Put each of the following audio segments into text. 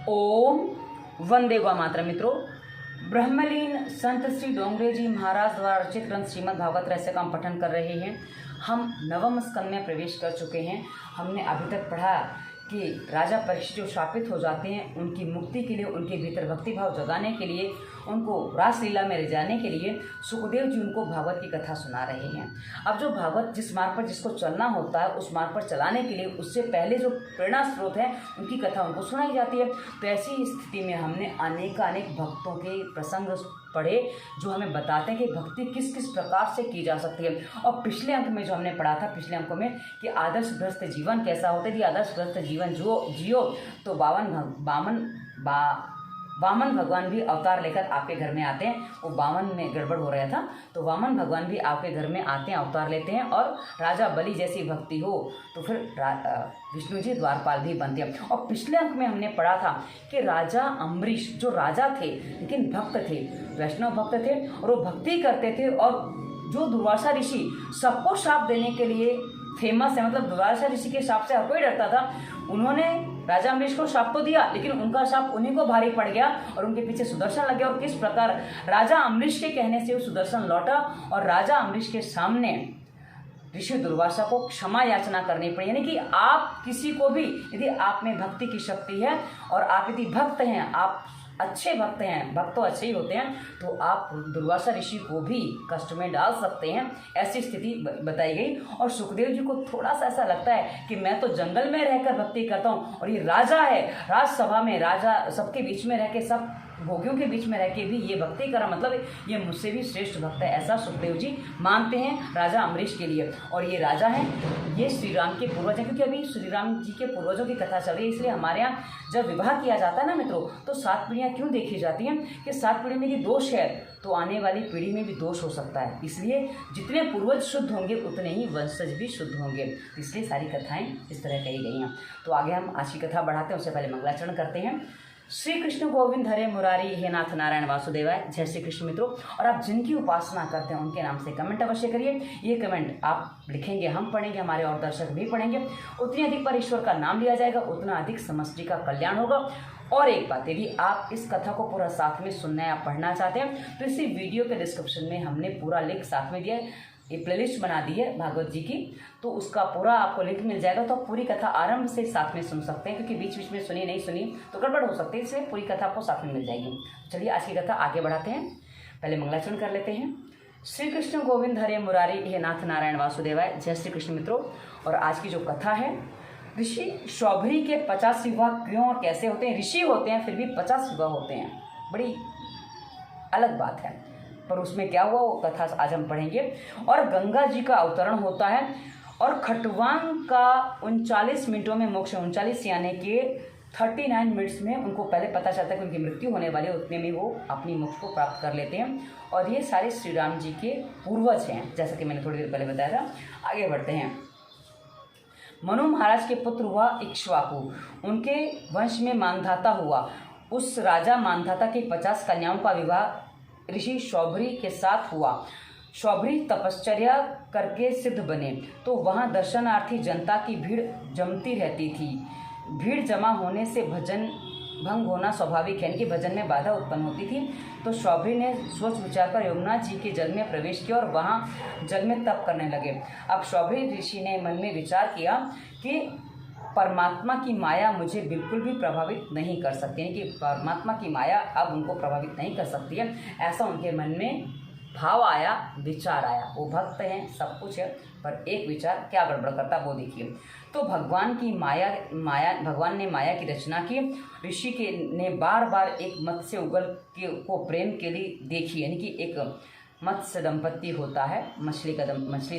ओम वंदे गौ मातरम। मित्रों, ब्रह्मलीन संत श्री डोंगरे जी महाराज द्वारा रचित ग्रंथ श्रीमद् भागवत रहस्य का हम पठन कर रहे हैं। हम नवम स्कंद में प्रवेश कर चुके हैं। हमने अभी तक पढ़ा कि राजा परीक्षित जो शापित हो जाते हैं, उनकी मुक्ति के लिए, उनके भीतर भक्ति भाव जगाने के लिए, उनको रासलीला में ले जाने के लिए सुखदेव जी उनको भागवत की कथा सुना रहे हैं। अब जो भागवत जिस मार्ग पर जिसको चलना होता है, उस मार्ग पर चलाने के लिए उससे पहले जो प्रेरणा स्रोत है, उनकी कथा उनको सुनाई जाती है। तो ऐसी स्थिति में हमने अनेक भक्तों के प्रसंग पढ़े जो हमें बताते हैं कि भक्ति किस किस प्रकार से की जा सकती है। और पिछले अंक में जो हमने पढ़ा था, पिछले अंकों में, कि आदर्श ग्रस्त जीवन कैसा होता है। कि आदर्श ग्रस्त जीवन जो जियो तो वामन भगवान भी अवतार लेकर आपके घर में आते हैं। वो वामन में गड़बड़ हो रहा था, तो वामन भगवान भी आपके घर में आते हैं, अवतार लेते हैं। और राजा बलि जैसी भक्ति हो तो फिर विष्णु जी द्वारपाल भी बनते हैं। और पिछले अंक में हमने पढ़ा था कि राजा अम्बरीश जो राजा थे लेकिन भक्त थे, वैष्णव भक्त थे, और वो भक्ति करते थे। और जो दुर्वासा ऋषि सबको शाप देने के लिए फेमस है, मतलब दुर्वासा ऋषि के शाप से हर कोई डरता था, उन्होंने राजा अम्बरीश को शाप तो दिया, लेकिन उनका शाप उन्हीं को भारी पड़ गया और उनके पीछे सुदर्शन लग गया। और किस प्रकार राजा अम्बरीश के कहने से वो सुदर्शन लौटा और राजा अम्बरीश के सामने ऋषि दुर्वासा को क्षमा याचना करनी पड़ी। यानी कि आप किसी को भी, यदि आप में भक्ति की शक्ति है और आप यदि भक्त हैं, आप अच्छे भक्त हैं, भक्त तो अच्छे ही होते हैं, तो आप दुर्वासा ऋषि को भी कष्ट में डाल सकते हैं। ऐसी स्थिति बताई गई। और सुखदेव जी को थोड़ा सा ऐसा लगता है कि मैं तो जंगल में रहकर भक्ति करता हूँ और ये राजा है, राजसभा में राजा सबके बीच में रह के, सब भोगियों के बीच में रह के भी ये भक्ति करा, मतलब ये मुझसे भी श्रेष्ठ भक्त है। ऐसा सुखदेव जी मानते हैं राजा अम्बरीश के लिए। और ये राजा हैं, ये श्री राम के पूर्वज हैं, क्योंकि अभी श्री राम जी के पूर्वजों की कथा चल रही है। इसलिए हमारे यहाँ जब विवाह किया जाता है ना मित्रों, तो 7 पीढ़ियाँ क्यों देखी जाती हैं कि 7 पीढ़ी में यदि दोष है तो आने वाली पीढ़ी में भी दोष हो सकता है। इसलिए जितने पूर्वज शुद्ध होंगे उतने ही वंशज भी शुद्ध होंगे। इसलिए सारी कथाएँ इस तरह कही गई हैं। तो आगे हम आज की कथा बढ़ाते हैं, उससे पहले मंगलाचरण करते हैं। श्री कृष्ण गोविंद हरे मुरारी, हे नाथ नारायण वासुदेवाय। जय श्री कृष्ण मित्रों। और आप जिनकी उपासना करते हैं उनके नाम से कमेंट अवश्य करिए। ये कमेंट आप लिखेंगे, हम पढ़ेंगे, हमारे और दर्शक भी पढ़ेंगे। उतनी अधिक पर ईश्वर का नाम लिया जाएगा, उतना अधिक समष्टि का कल्याण होगा। और एक बात, यदि आप इस कथा को पूरा साथ में सुनना या पढ़ना चाहते हैं तो इसी वीडियो के डिस्क्रिप्शन में हमने पूरा लिंक साथ में दिया है। ये प्लेलिस्ट बना दी है भागवत जी की, तो उसका पूरा आपको लिंक मिल जाएगा। तो आप पूरी कथा आरंभ से साथ में सुन सकते हैं, क्योंकि बीच बीच में सुनी नहीं सुनी तो गड़बड़ हो सकती है, इसलिए पूरी कथा आपको साथ में मिल जाएगी। चलिए आज की कथा आगे बढ़ाते हैं। पहले मंगलाचरण कर लेते हैं। श्री कृष्ण गोविंद हरे मुरारी, हे नाथ नारायण वासुदेवाय। जय श्री कृष्ण मित्रों। और आज की जो कथा है, ऋषि शौभरी के 50 विवाह क्यों और कैसे होते हैं। ऋषि होते हैं फिर भी 50 विवाह होते हैं, बड़ी अलग बात है। पर उसमें क्या हुआ वो कथा आज हम पढ़ेंगे। और गंगा जी का अवतरण होता है और खटवांग का 39 मिनटों में मोक्ष, 39 यानी कि 39 मिनट्स में उनको पहले पता चलता है कि उनकी मृत्यु होने वाली है, उतने में वो अपनी मोक्ष को प्राप्त कर लेते हैं। और ये सारे श्री राम जी के पूर्वज हैं, जैसा कि मैंने थोड़ी देर पहले बताया था। आगे बढ़ते हैं। मनु महाराज के पुत्र हुआ इक्ष्वाकु, उनके वंश में मानधाता हुआ। उस राजा मानधाता की 50 कन्याओं का विवाह ऋषि शौभरी के साथ हुआ। शौभरी तपश्चर्या करके सिद्ध बने, तो वहाँ दर्शनार्थी जनता की भीड़ जमती रहती थी। भीड़ जमा होने से भजन भंग होना स्वाभाविक है, कि भजन में बाधा उत्पन्न होती थी। तो शौभरी ने सोच विचार कर यमुना जी के जल में प्रवेश किया और वहाँ जल में तप करने लगे। अब शौभरी ऋषि ने मन में विचार किया कि परमात्मा की माया मुझे बिल्कुल भी प्रभावित नहीं कर सकती, यानी कि परमात्मा की माया अब उनको प्रभावित नहीं कर सकती है। ऐसा उनके मन में भाव आया, विचार आया। वो भक्त हैं, सब कुछ है, पर एक विचार क्या गड़बड़ करता वो देखिए। तो भगवान ने माया की रचना की। ऋषि के ने बार बार एक मत्स्य उगल के को प्रेम के लिए देखी, यानी कि एक मत्स्य दंपति होता है, मछली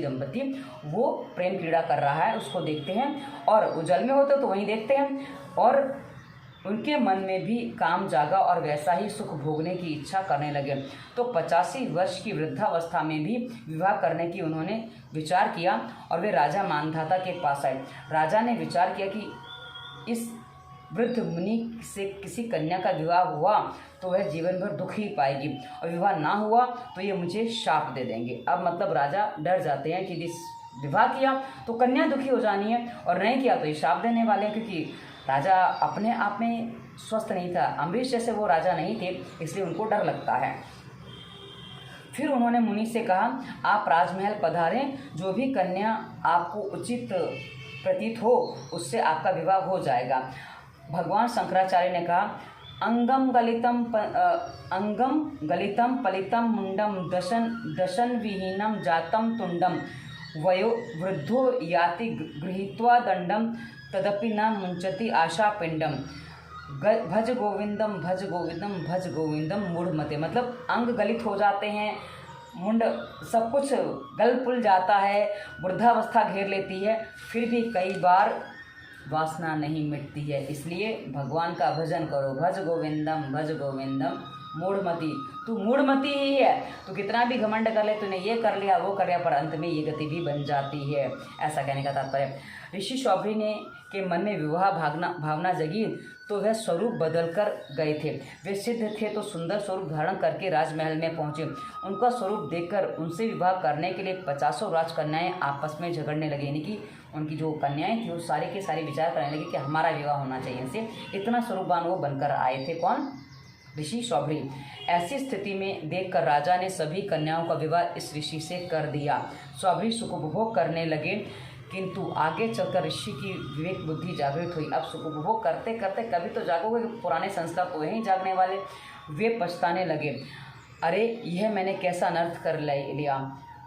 दंपति, वो प्रेम क्रीड़ा कर रहा है, उसको देखते हैं। और वो जल में होते तो वहीं देखते हैं, और उनके मन में भी काम जागा और वैसा ही सुख भोगने की इच्छा करने लगे। तो 85 वर्ष की वृद्धावस्था में भी विवाह करने की उन्होंने विचार किया और वे राजा मानधाता के पास आए। राजा ने विचार किया कि इस वृद्ध मुनि से किसी कन्या का विवाह हुआ तो वह जीवन भर दुख ही पाएगी, और विवाह ना हुआ तो ये मुझे शाप दे देंगे। अब मतलब राजा डर जाते हैं कि यदि विवाह किया तो कन्या दुखी हो जानी है, और नहीं किया तो ये शाप देने वाले हैं, क्योंकि राजा अपने आप में स्वस्थ नहीं था, अम्बरीश जैसे वो राजा नहीं थे, इसलिए उनको डर लगता है। फिर उन्होंने मुनि से कहा, आप राजमहल पधारें, जो भी कन्या आपको उचित प्रतीत हो उससे आपका विवाह हो जाएगा। भगवान शंकराचार्य ने कहा, अंगम गलितम पलितम मुंडम दशन विहीनम जातम तुंडम वयो वृद्धो याति गृहीत्वा दंडम तदपि न मुंचति आशा पिंडम भज गोविंदम भज गोविंदम भज गोविंदम मूढ़मते। मतलब अंग गलित हो जाते हैं, मुंड सब कुछ गल पुल जाता है, वृद्धावस्था घेर लेती है, फिर भी कई बार वासना नहीं मिटती है, इसलिए भगवान का भजन करो। भज गोविंदम मूढ़मती। तू मूढ़मती ही है, तू कितना भी घमंड कर ले, तूने ये कर लिया वो कर लिया, पर अंत में ये गति भी बन जाती है। ऐसा कहने का तात्पर्य। ऋषि शौभरी ने के मन में विवाह भावना जगी तो वह स्वरूप बदल कर गए थे। वे सिद्ध थे तो सुंदर स्वरूप धारण करके राजमहल में पहुंचे। उनका स्वरूप देखकर उनसे विवाह करने के लिए 50 राजकन्याएं आपस में झगड़ने लगी, यानी कि उनकी जो कन्याएं थी वो सारी के सारी विचार करने लगी कि हमारा विवाह होना चाहिए इनसे। इतना स्वरूपवान वो बनकर आए थे। कौन? ऋषि शौभरी। ऐसी स्थिति में देखकर राजा ने सभी कन्याओं का विवाह इस ऋषि से कर दिया। शौभरी सुखोपभोग करने लगे, किंतु आगे चलकर ऋषि की विवेक बुद्धि जागृत हुई। अब सुखोपभोग करते करते कभी तो जागोगे, पुराने संस्कार तो यहीं जागने वाले। वे पछताने लगे, अरे यह मैंने कैसा अनर्थ कर लिया,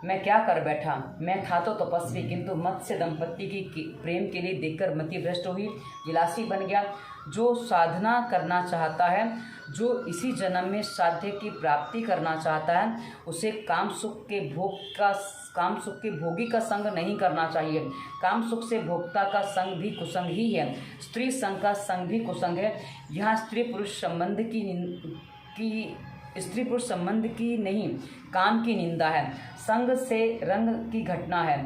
मैं क्या कर बैठा। मैं था तो तपस्वी, किंतु मत्स्य दंपत्ति की प्रेम के लिए देखकर मति भ्रष्ट हुई, विलासी बन गया। जो साधना करना चाहता है, जो इसी जन्म में साध्य की प्राप्ति करना चाहता है, उसे काम सुख के भोगी का संग नहीं करना चाहिए। काम सुख से भोक्ता का संग भी कुसंग ही है। स्त्री संग का संग भी कुसंग है। यहाँ स्त्री पुरुष संबंध की नहीं, काम की निंदा है। संग से रंग की घटना है।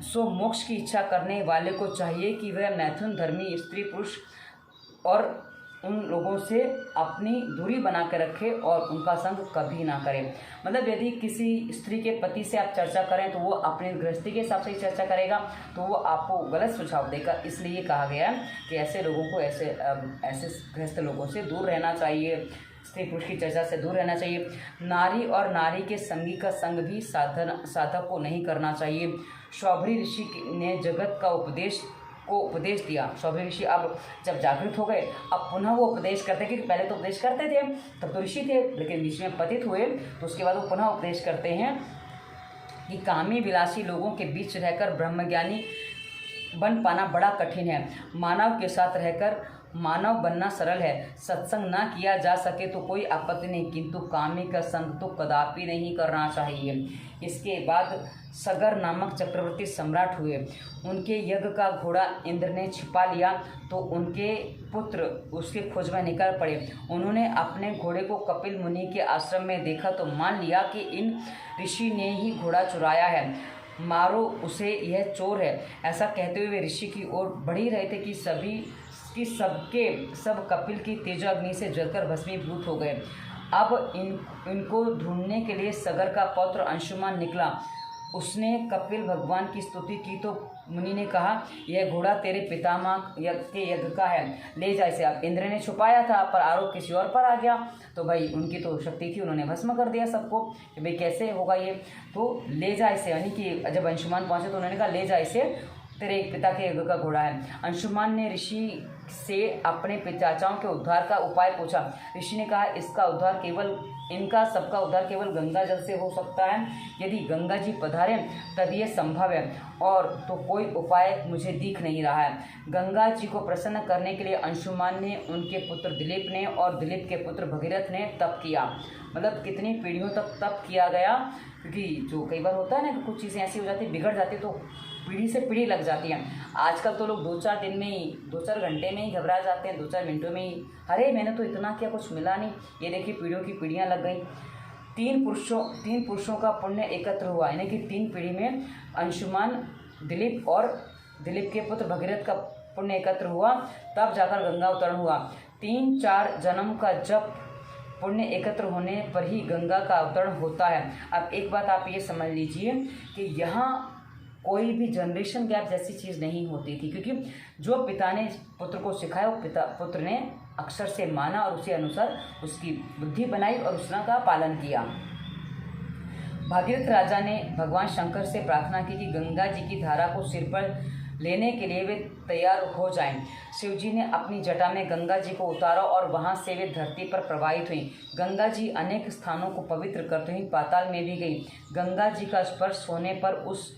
सो मोक्ष की इच्छा करने वाले को चाहिए कि वह मैथुन धर्मी स्त्री पुरुष और उन लोगों से अपनी दूरी बना कर रखे और उनका संग कभी ना करें। मतलब यदि किसी स्त्री के पति से आप चर्चा करें तो वो अपनी गृहस्थी के हिसाब से ही चर्चा करेगा, तो वो आपको गलत सुझाव देगा। इसलिए कहा गया है कि ऐसे लोगों को ऐसे गृहस्थ लोगों से दूर रहना चाहिए, स्त्री पुरुष की चर्चा से दूर रहना चाहिए। नारी और नारी के संगी का संग भी साधक को नहीं करना चाहिए। शौभरी ऋषि ने जगत का उपदेश दिया। शौभरी ऋषि अब जब जागृत हो गए, अब पुनः वो उपदेश करते, क्योंकि पहले तो उपदेश करते थे, तब तो ऋषि थे, लेकिन बीच में पतित हुए तो उसके बाद वो पुनः उपदेश करते हैं कि कामी विलासी लोगों के बीच रहकर ब्रह्मज्ञानी बन पाना बड़ा कठिन है। मानव के साथ रहकर मानव बनना सरल है। सत्संग ना किया जा सके तो कोई आपत्ति नहीं, किंतु कामी का संग तो कदापि नहीं करना चाहिए। इसके बाद सगर नामक चक्रवर्ती सम्राट हुए। उनके यज्ञ का घोड़ा इंद्र ने छिपा लिया तो उनके पुत्र उसके खोज में निकल पड़े। उन्होंने अपने घोड़े को कपिल मुनि के आश्रम में देखा तो मान लिया कि इन ऋषि ने ही घोड़ा चुराया है, मारो उसे, यह चोर है। ऐसा कहते हुए वे ऋषि की ओर बढ़ ही रहे थे कि सब कपिल की तेजाग्नि से जलकर भस्मीभूत हो गए। अब इनको ढूंढने के लिए सगर का पौत्र अंशुमान निकला। उसने कपिल भगवान की स्तुति की तो मुनि ने कहा, यह घोड़ा तेरे पितामह के यज्ञ का है, ले जा इसे। अब इंद्र ने छुपाया था पर आरोप किसी और पर आ गया, तो भाई उनकी तो शक्ति थी, उन्होंने भस्म कर दिया सबको कि भाई कैसे होगा ये, तो ले जा इसे। यानी कि जब अंशुमान पहुंचे तो उन्होंने कहा, ले जा इसे, तेरे पिता के यज्ञ का घोड़ा है। अंशुमान ने ऋषि से अपने चाचाओं के उद्धार का उपाय पूछा। ऋषि ने कहा, इनका सबका उद्धार केवल गंगा जल से हो सकता है। यदि गंगा जी पधारें तब ये संभव है, और तो कोई उपाय मुझे दिख नहीं रहा है। गंगा जी को प्रसन्न करने के लिए अंशुमान ने, उनके पुत्र दिलीप ने और दिलीप के पुत्र भगीरथ ने तप किया। मतलब कितनी पीढ़ियों तक तप किया गया, क्योंकि जो कई बार होता है ना कि कुछ चीज़ें ऐसी हो जाती बिगड़ जाती तो पीढ़ी से पीढ़ी लग जाती है। आजकल तो लोग 2-4 दिन में ही, 2-4 घंटे में ही घबरा जाते हैं, 2-4 मिनटों में ही, अरे मैंने तो इतना किया कुछ मिला नहीं। ये देखिए पीढ़ियों की पीढ़ियाँ लग गई। 3 पुरुषों का पुण्य एकत्र हुआ, यानी कि 3 पीढ़ी में अंशुमान, दिलीप और दिलीप के पुत्र भगीरथ का पुण्य एकत्र हुआ, तब जाकर गंगा अवतरण हुआ। 3-4 जन्म का जप पुण्य एकत्र होने पर ही गंगा का अवतरण होता है। अब एक बात आप ये समझ लीजिए कि यहाँ कोई भी जनरेशन गैप जैसी चीज़ नहीं होती थी, क्योंकि जो पिता ने पुत्र को सिखाया वो पुत्र ने अक्षर से माना और उसी अनुसार उसकी बुद्धि बनाई और उसका पालन किया। भागीरथ राजा ने भगवान शंकर से प्रार्थना की कि गंगा जी की धारा को सिर पर लेने के लिए वे तैयार हो जाएं। शिव जी ने अपनी जटा में गंगा जी को उतारा और वहां से वे धरती पर प्रवाहित हुई। गंगा जी अनेक स्थानों को पवित्र करते हुए पाताल में भी गई। गंगा जी का स्पर्श होने पर उस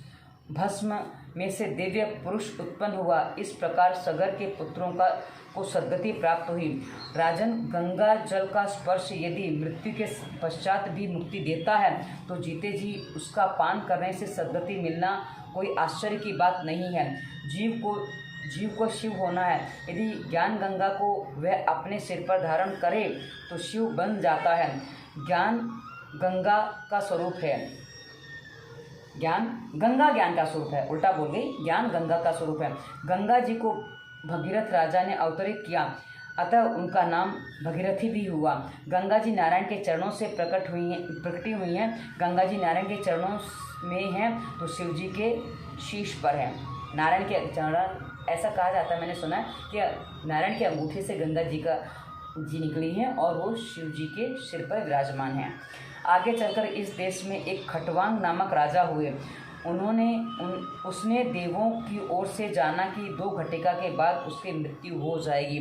भस्म में से दिव्य पुरुष उत्पन्न हुआ। इस प्रकार सगर के पुत्रों को सद्गति प्राप्त हुई। राजन, गंगा जल का स्पर्श यदि मृत्यु के पश्चात भी मुक्ति देता है तो जीते जी उसका पान करने से सद्गति मिलना कोई आश्चर्य की बात नहीं है। जीव को शिव होना है। यदि ज्ञान गंगा को वह अपने सिर पर धारण करे तो शिव बन जाता है। ज्ञान गंगा का स्वरूप है। गंगा ज्ञान का स्वरूप है, उल्टा बोल गई, ज्ञान गंगा का स्वरूप है। गंगा जी को भगीरथ राजा ने अवतरित किया, अतः उनका नाम भगीरथी भी हुआ। गंगा जी नारायण के चरणों से प्रकटी हुई हैं। गंगा जी नारायण के चरणों में हैं तो शिव जी के शीश पर है। नारायण के चरण, ऐसा कहा जाता है, मैंने सुना है कि नारायण के अंगूठे से गंगा जी निकली हैं और वो शिव जी के सिर पर विराजमान हैं। आगे चलकर इस देश में एक खटवांग नामक राजा हुए। उसने देवों की ओर से जाना कि 2 घटिका के बाद उसकी मृत्यु हो जाएगी।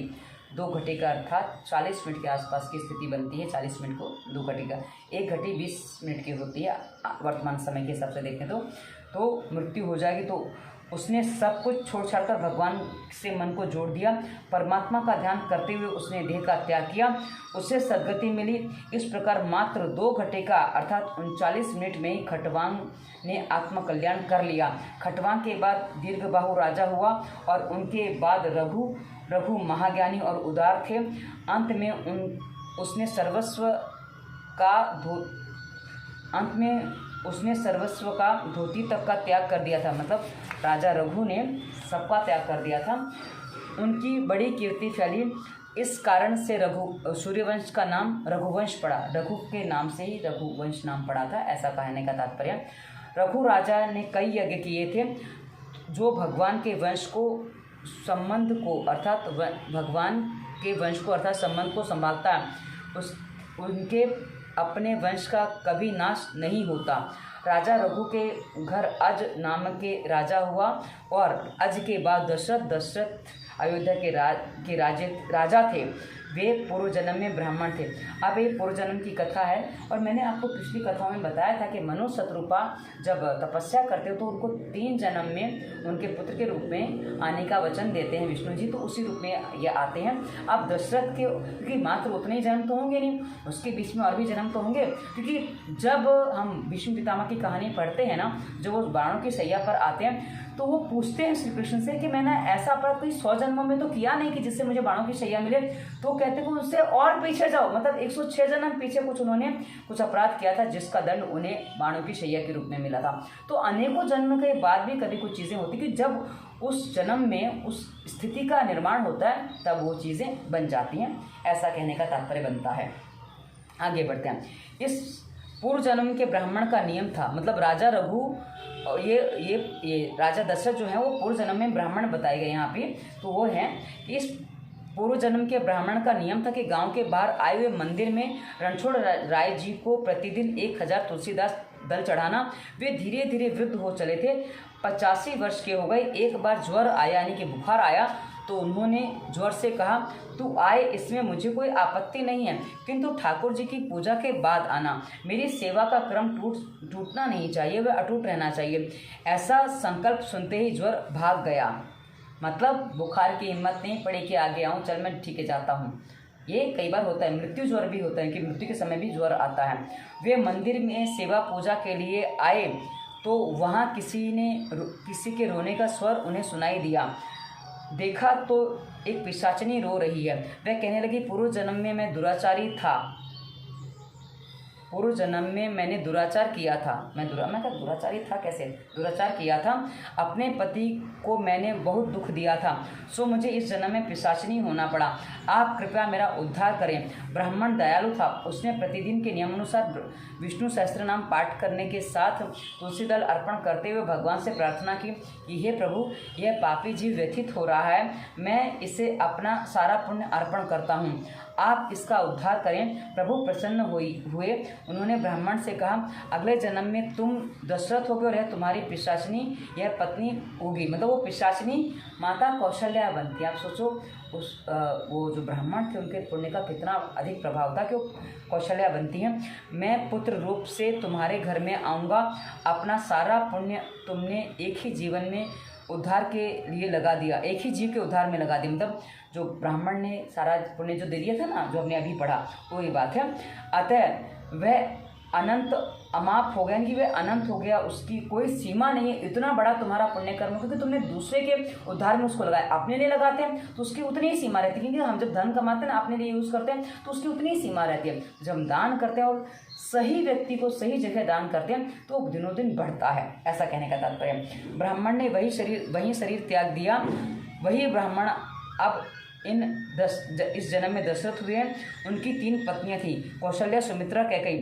2 घटिका अर्थात 40 मिनट के आसपास की स्थिति बनती है। 40 मिनट को 2 घटिका, 1 घटी 20 मिनट की होती है वर्तमान समय के हिसाब से देखें तो मृत्यु हो जाएगी। तो उसने सब कुछ छोड़ छाड़कर भगवान से मन को जोड़ दिया। परमात्मा का ध्यान करते हुए उसने देह का त्याग किया, उसे सद्गति मिली। इस प्रकार मात्र 2 घटिका अर्थात 39 मिनट में ही खटवांग ने आत्मकल्याण कर लिया। खटवांग के बाद दीर्घबाहु राजा हुआ और उनके बाद रघु महाज्ञानी और उदार थे। अंत में उसने सर्वस्व का धोती तक का त्याग कर दिया था। मतलब राजा रघु ने सबका त्याग कर दिया था। उनकी बड़ी कीर्ति फैली। इस कारण से सूर्यवंश का नाम रघुवंश पड़ा। रघु के नाम से ही रघुवंश नाम पड़ा था, ऐसा कहने का तात्पर्य। रघु राजा ने कई यज्ञ किए थे जो भगवान के वंश को संबंध को अर्थात संबंध को संभालता है। उनके अपने वंश का कभी नाश नहीं होता। राजा रघु के घर अज नाम के राजा हुआ और अज के बाद दशरथ अयोध्या के राजा थे। वे पूर्व जन्म में ब्राह्मण थे। अब ये पूर्व जन्म की कथा है और मैंने आपको पिछली कथाओं में बताया था कि मनु शत्रुपा जब तपस्या करते हो तो उनको 3 जन्म में उनके पुत्र के रूप में आने का वचन देते हैं विष्णु जी, तो उसी रूप में ये आते हैं। अब दशरथ के, क्योंकि मात्र उतने ही जन्म तो होंगे नहीं, उसके बीच में और भी जन्म तो होंगे, क्योंकि जब हम भीष्म पितामह की कहानी पढ़ते हैं ना, जो वो बाणों की सैया पर आते हैं तो वो पूछते हैं श्री कृष्ण से कि मैंने ऐसा अपराध कोई 100 जन्मों में तो किया नहीं कि जिससे मुझे बाणों की शैया मिले। तो कहते हैं कि उससे और पीछे जाओ, मतलब 106 जन्म पीछे उन्होंने कुछ अपराध किया था जिसका दंड उन्हें बाणों की शैया के रूप में मिला था। तो अनेकों जन्म के बाद भी कभी कुछ चीज़ें होती कि जब उस जन्म में उस स्थिति का निर्माण होता है तब वो चीज़ें बन जाती हैं, ऐसा कहने का तात्पर्य बनता है। आगे बढ़ते हैं। इस पूर्व जन्म के ब्राह्मण का नियम था, मतलब राजा रघु और ये राजा दशरथ जो है वो पूर्व जन्म में ब्राह्मण बताए गए यहाँ पे। तो वो है, इस पूर्व जन्म के ब्राह्मण का नियम था कि गांव के बाहर आए हुए मंदिर में रणछोड़ राय जी को प्रतिदिन 1000 तुलसीदास दल चढ़ाना। वे धीरे धीरे वृद्ध हो चले थे, 85 वर्ष के हो गए। एक बार ज्वर आया, यानी कि बुखार आया, तो उन्होंने ज्वर से कहा तू आए, इसमें मुझे कोई आपत्ति नहीं है, किंतु ठाकुर जी की पूजा के बाद आना। मेरी सेवा का क्रम टूटना नहीं चाहिए, वह अटूट रहना चाहिए। ऐसा संकल्प सुनते ही ज्वर भाग गया। मतलब बुखार की हिम्मत नहीं पड़ी कि आगे आऊँ, चल मैं ठीक है जाता हूँ। ये कई बार होता है, मृत्यु ज्वर भी होता है कि मृत्यु के समय भी ज्वर आता है। वे मंदिर में सेवा पूजा के लिए आए तो वहाँ किसी के रोने का स्वर उन्हें सुनाई दिया। देखा तो एक पिशाचनी रो रही है। वह कहने लगी, पूर्व जन्म में मैं दुराचारी था, पूर्व जन्म में मैंने दुराचार किया था। मैं कहा दुराचारी था कैसे? दुराचार किया था, अपने पति को मैंने बहुत दुख दिया था, सो मुझे इस जन्म में पिशाचिनी होना पड़ा। आप कृपया मेरा उद्धार करें। ब्राह्मण दयालु था, उसने प्रतिदिन के नियमानुसार विष्णु सहस्त्र नाम पाठ करने के साथ तुलसी दल अर्पण करते हुए भगवान से प्रार्थना की कि हे प्रभु, यह पापी जीव व्यथित हो रहा है, मैं इसे अपना सारा पुण्य अर्पण करता हूँ, आप इसका उद्धार करें। प्रभु प्रसन्न हुए। उन्होंने ब्राह्मण से कहा, अगले जन्म में तुम दशरथ होगे और यह तुम्हारी पिशाचिनी यह पत्नी होगी। मतलब वो पिशाचिनी माता कौशल्या बनती है। आप सोचो वो जो ब्राह्मण थे उनके पुण्य का कितना अधिक प्रभाव था कि वो कौशल्या बनती हैं। मैं पुत्र रूप से तुम्हारे घर में आऊँगा, अपना सारा पुण्य तुमने एक ही जीवन में उद्धार के लिए लगा दिया, एक ही जीव के उद्धार में लगा दिया। मतलब जो ब्राह्मण ने सारा पुण्य जो दे दिया था ना, जो हमने अभी पढ़ा, वही बात है। अतः वह अनंत अमाप हो गया, कि वह अनंत हो गया, उसकी कोई सीमा नहीं है। इतना बड़ा तुम्हारा पुण्य कर्म, क्योंकि तुमने दूसरे के उद्धार में उसको लगाया। अपने लिए लगाते हैं तो उसकी उतनी ही सीमा रहती है, क्योंकि हम जब धन कमाते हैं ना, अपने लिए यूज़ करते हैं तो उसकी उतनी ही सीमा रहती है। जब हम दान करते हैं और सही व्यक्ति को सही जगह दान करते हैं तो वो दिनों दिन बढ़ता है, ऐसा कहने का तात्पर्य। ब्राह्मण ने वही शरीर त्याग दिया। वही ब्राह्मण अब इस जन्म में दशरथ हुए हैं। उनकी 3 पत्नियां थी, कौशल्या, सुमित्रा, कैकेयी।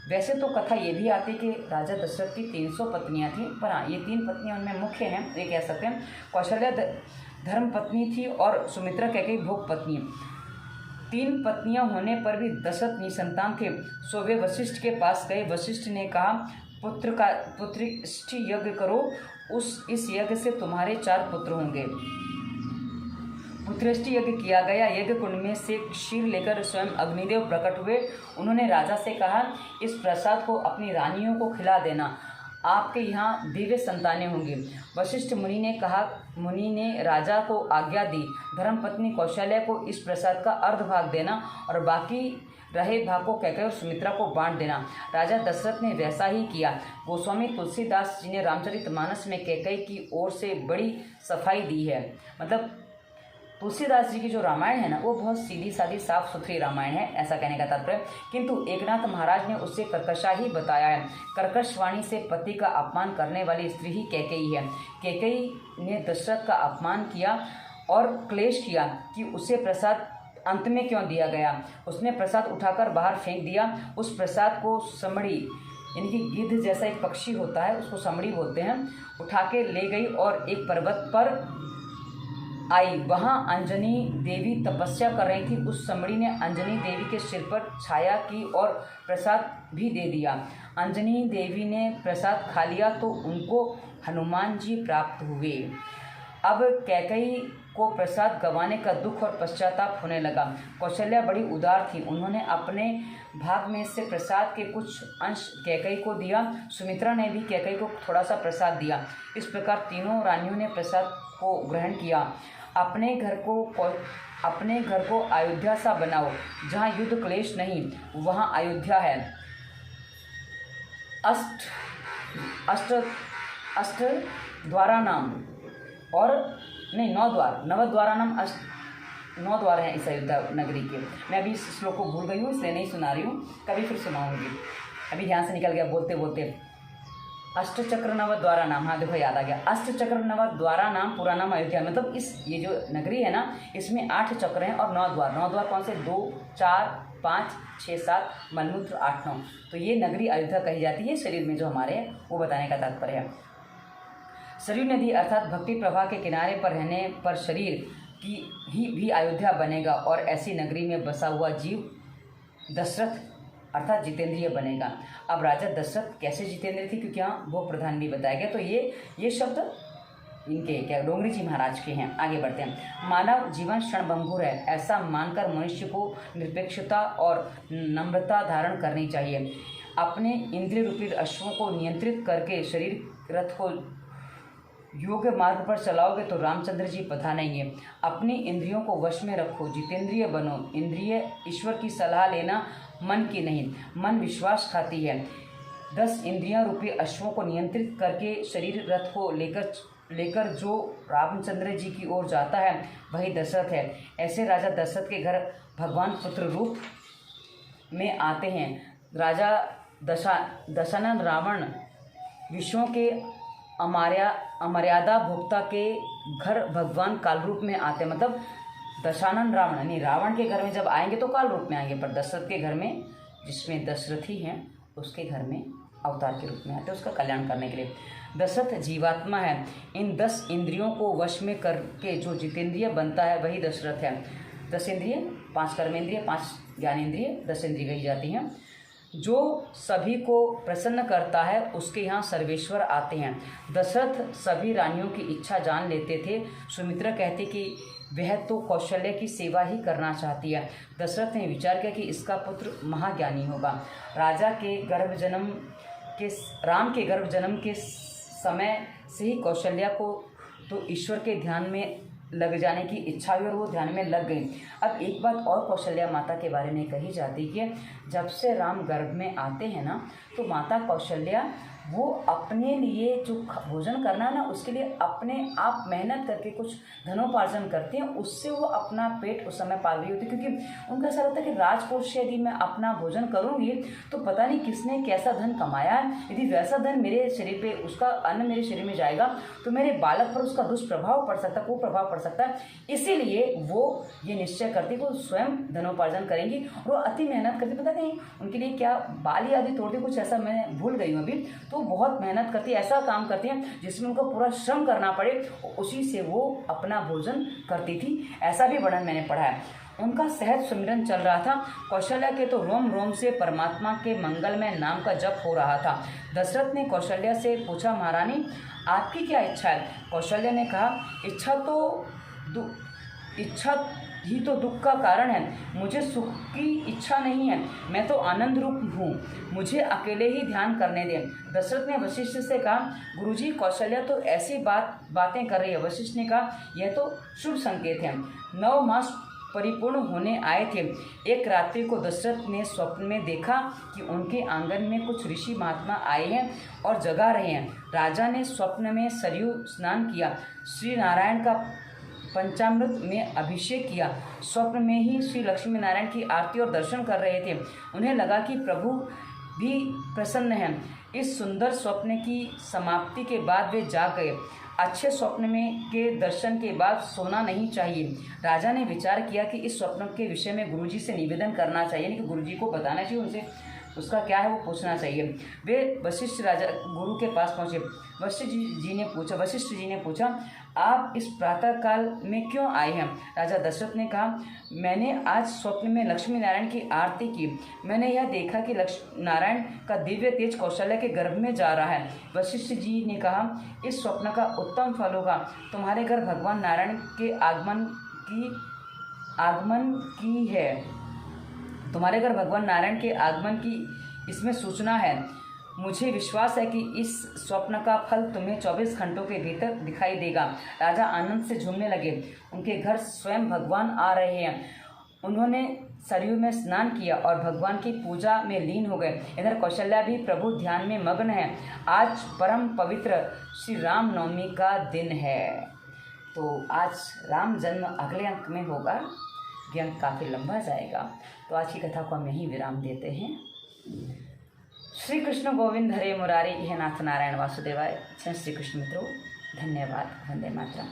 वैसे तो कथा ये भी आती कि राजा दशरथ की 300 पत्नियां थी, पर हाँ, ये 3 पत्नियां उनमें मुख्य हैं, ये कह सकते हैं। कौशल्या धर्म पत्नी थी और सुमित्रा कैकेयी भोग पत्नी। 3 पत्नियां होने पर भी दशरथ निसंतान थे, सो वे वशिष्ठ के पास गए। वशिष्ठ ने कहा, पुत्रेष्टि यज्ञ करो, इस यज्ञ से तुम्हारे 4 पुत्र होंगे। पुत्रेष्टि यज्ञ किया गया। यज्ञ कुंड में से क्षीर लेकर स्वयं अग्निदेव प्रकट हुए। उन्होंने राजा से कहा, इस प्रसाद को अपनी रानियों को खिला देना, आपके यहाँ दिव्य संतानें होंगी। वशिष्ठ मुनि ने राजा को आज्ञा दी, धर्मपत्नी कौशल्या को इस प्रसाद का अर्ध भाग देना और बाकी रहे भाग को कैकेयी और सुमित्रा को बांट देना। राजा दशरथ ने वैसा ही किया। गोस्वामी तुलसीदास जी ने रामचरितमानस में कैकेयी की ओर से बड़ी सफाई दी है। मतलब तुलसीदास जी की जो रामायण है ना, वो बहुत सीधी सादी साफ सुथरी रामायण है, ऐसा कहने का तात्पर्य। किंतु एकनाथ महाराज ने उससे कर्कशा ही बताया है। कर्कश वाणी से पति का अपमान करने वाली स्त्री ही कैकेयी है। कैकेयी ने दशरथ का अपमान किया और क्लेश किया कि उसे प्रसाद अंत में क्यों दिया गया। उसने प्रसाद उठाकर बाहर फेंक दिया। उस प्रसाद को समड़ी, यानी कि गिद्ध जैसा एक पक्षी होता है, उसको समड़ी बोलते हैं, उठा के ले गई और एक पर्वत पर आई। वहाँ अंजनी देवी तपस्या कर रही थी। उस समड़ी ने अंजनी देवी के सिर पर छाया की और प्रसाद भी दे दिया। अंजनी देवी ने प्रसाद खा लिया तो उनको हनुमान जी प्राप्त हुए। अब कैकेयी को प्रसाद गंवाने का दुख और पश्चाताप होने लगा। कौशल्या बड़ी उदार थी, उन्होंने अपने भाग में से प्रसाद के कुछ अंश कैकेयी को दिया। सुमित्रा ने भी कैकेयी को थोड़ा सा प्रसाद दिया। इस प्रकार तीनों रानियों ने प्रसाद को ग्रहण किया। अपने घर को अयोध्या सा बनाओ, जहाँ युद्ध क्लेश नहीं, वहाँ अयोध्या है। अष्ट द्वारा नाम और नहीं 9 द्वार, नवद्वारा नाम 9 द्वार हैं इस अयोध्या नगरी के। मैं अभी इस श्लोक को भूल गई हूँ, इसलिए नहीं सुना रही हूँ, कभी फिर सुनाऊंगी। अभी ध्यान से निकल गया बोलते बोलते। अष्टचक्र नव द्वारा नाम, हाँ देखो याद आ गया। अष्टचक्र नव द्वारा नाम, पूरा नाम अयोध्या। मतलब ये जो नगरी है ना, इसमें 8 चक्र हैं और 9 द्वार। 9 द्वार कौन से? 2, 4, 5, 6, 7, मलमूत्र 8, 9। तो ये नगरी अयोध्या कही जाती है। शरीर में जो हमारे है वो बताने का तात्पर्य है। सरयू नदी अर्थात भक्ति प्रवाह के किनारे पर रहने पर शरीर की ही भी अयोध्या बनेगा और ऐसी नगरी में बसा हुआ जीव दशरथ अर्थात जितेंद्रिय बनेगा। अब राजा दशरथ कैसे जितेंद्रिय थे, क्योंकि यहाँ वो प्रधान भी बताया गया। तो ये शब्द इनके क्या डोंगरी जी महाराज के हैं। आगे बढ़ते हैं। मानव जीवन क्षणभंगुर है, ऐसा मानकर मनुष्य को निरपेक्षता और नम्रता धारण करनी चाहिए। अपने इंद्रिय रूपी अश्वों को नियंत्रित करके शरीर रथ को योग्य मार्ग पर चलाओगे तो रामचंद्र जी पधारेंगे। अपनी इंद्रियों को वश में रखो, जितेंद्रिय बनो। इंद्रिय ईश्वर की सलाह लेना, मन की नहीं। मन विश्वास खाती है। 10 इंद्रियां रूपी अश्वों को नियंत्रित करके शरीर रथ को लेकर जो रामचंद्र जी की ओर जाता है वही दशरथ है। ऐसे राजा दशरथ के घर भगवान पुत्र रूप में आते हैं। राजा दशानन रावण विष्णु के अमर्यादा भोक्ता के घर भगवान काल रूप में आते, मतलब दशानन रावण यानी रावण के घर में जब आएंगे तो काल रूप में आएंगे, पर दशरथ के घर में, जिसमें दशरथी हैं, उसके घर में अवतार के रूप में आते हैं उसका कल्याण करने के लिए। दशरथ जीवात्मा है, इन 10 इंद्रियों को वश में करके जो जितेंद्रिय बनता है वही दशरथ है। 10 इंद्रिय, 5 कर्मेंद्रिय, 5 ज्ञानेंद्रिय, 10 इंद्रिय कही जाती हैं। जो सभी को प्रसन्न करता है उसके यहाँ सर्वेश्वर आते हैं। दशरथ सभी रानियों की इच्छा जान लेते थे। सुमित्रा कहती कि वह तो कौशल्य की सेवा ही करना चाहती है। दशरथ ने विचार किया कि इसका पुत्र महाज्ञानी होगा। राम के गर्भ जन्म के समय से ही कौशल्या को तो ईश्वर के ध्यान में लग जाने की इच्छा हुई और वो ध्यान में लग गई। अब एक बात और कौशल्या माता के बारे में कही जाती है कि जब से राम गर्भ में आते हैं ना, तो माता कौशल्या वो अपने लिए जो भोजन करना है ना, उसके लिए अपने आप मेहनत करके कुछ धनोपार्जन करती हैं, उससे वो अपना पेट उस समय पाल रही होती, क्योंकि उनका ऐसा रहता है कि राजकोष से यदि मैं अपना भोजन करूँगी तो पता नहीं किसने कैसा धन कमाया है, यदि वैसा धन मेरे शरीर पे, उसका अन्न मेरे शरीर में जाएगा तो मेरे बालक पर उसका दुष्प्रभाव पड़ सकता है, कुप्रभाव पड़ सकता है। इसीलिए वो ये निश्चय करती कि वो स्वयं धनोपार्जन करेंगी और वो अति मेहनत करती। पता नहीं उनके लिए क्या बाली आदि तोड़ती, कुछ ऐसा मैं भूल गई हूँ अभी, तो बहुत मेहनत करती है, ऐसा काम करती हैं जिसमें उनको पूरा श्रम करना पड़े, उसी से वो अपना भोजन करती थी। ऐसा भी वर्णन मैंने पढ़ा है। उनका सहज सुमिरन चल रहा था। कौशल्या के तो रोम रोम से परमात्मा के मंगलमय नाम का जप हो रहा था। दशरथ ने कौशल्या से पूछा, महारानी आपकी क्या इच्छा है? कौशल्या ने कहा, इच्छा ही तो दुख का कारण है। मुझे सुख की इच्छा नहीं है, मैं तो आनंद रूप हूँ, मुझे अकेले ही ध्यान करने दें। दशरथ ने वशिष्ठ से कहा, गुरुजी कौशल्या तो ऐसी बातें कर रही है। वशिष्ठ ने कहा, यह तो शुभ संकेत है। 9 मास परिपूर्ण होने आए थे। एक रात्रि को दशरथ ने स्वप्न में देखा कि उनके आंगन में कुछ ऋषि महात्मा आए हैं और जगा रहे हैं। राजा ने स्वप्न में सरयू स्नान किया, श्री नारायण का पंचामृत में अभिषेक किया। स्वप्न में ही श्री लक्ष्मी नारायण की आरती और दर्शन कर रहे थे। उन्हें लगा कि प्रभु भी प्रसन्न हैं। इस सुंदर स्वप्न की समाप्ति के बाद वे जाग गए। अच्छे स्वप्न में के दर्शन के बाद सोना नहीं चाहिए। राजा ने विचार किया कि इस स्वप्न के विषय में गुरुजी से निवेदन करना चाहिए, यानी कि गुरुजी को बताना चाहिए, उनसे उसका क्या है वो पूछना चाहिए। वे वशिष्ठ राजा गुरु के पास पहुँचे। वशिष्ठ जी ने पूछा, आप इस प्रातः काल में क्यों आए हैं? राजा दशरथ ने कहा, मैंने आज स्वप्न में लक्ष्मी नारायण की आरती की। मैंने यह देखा कि लक्ष्मी नारायण का दिव्य तेज कौशल्या के गर्भ में जा रहा है। वशिष्ठ जी ने कहा, इस स्वप्न का उत्तम फल होगा। तुम्हारे घर भगवान नारायण के आगमन की है। तुम्हारे घर भगवान नारायण के आगमन की इसमें सूचना है। मुझे विश्वास है कि इस स्वप्न का फल तुम्हें 24 घंटों के भीतर दिखाई देगा। राजा आनंद से झूमने लगे। उनके घर स्वयं भगवान आ रहे हैं। उन्होंने सरयू में स्नान किया और भगवान की पूजा में लीन हो गए। इधर कौशल्या भी प्रभु ध्यान में मग्न है। आज परम पवित्र श्री राम नवमी का दिन है। तो आज राम जन्म अगले अंक में होगा। ये अंक काफ़ी लंबा जाएगा, तो आज की कथा को हम यहीं विराम देते हैं। श्री कृष्ण गोविंद हरे मुरारी, हे नाथ नारायण वासुदेवाय। श्री कृष्ण मित्रों, धन्यवाद। वंदे मातरम।